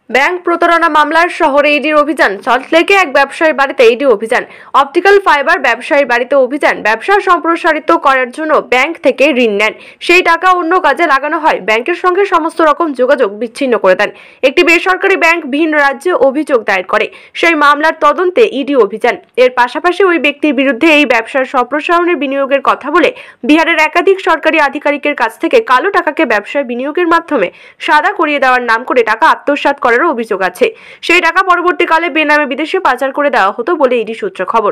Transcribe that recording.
Bank প্রতারণা মামলার শহরে ইডির অভিযান। সল্টলেকে এক ব্যবসায়ীর বাড়িতে ইডি অভিযান। অপটিক্যাল ফাইবার ব্যবসায়ীর বাড়িতে অভিযান। ব্যবসা সম্প্রসারিত করার জন্য ব্যাংক থেকে ঋণ নেন, সেই টাকা অন্য কাজে লাগানো হয়। ব্যাংকের সঙ্গে সমস্ত রকম যোগাযোগ বিচ্ছিন্ন করে দেন। একটি বেসরকারি ব্যাংক ভিন রাজ্যে অভিযোগ দায়ের করে, সেই মামলার তদন্তে ইডি অভিযান। এর পাশাপাশি ওই ব্যক্তির বিরুদ্ধে এই ব্যবসার সম্প্রসারণের বিনিয়োগের কথা বলে বিহারের একাধিক সরকারি আধিকারিকের কাছ থেকে কালো টাকাকে ব্যবসায় বিনিয়োগের মাধ্যমে সাদা করিয়ে দেওয়ার নাম করে টাকা আত্মসাৎ করার অভিযোগ আছে। সেই টাকা পরবর্তীকালে বেনামে বিদেশে পাচার করে দেওয়া হতো বলে ইডি সূত্রে খবর।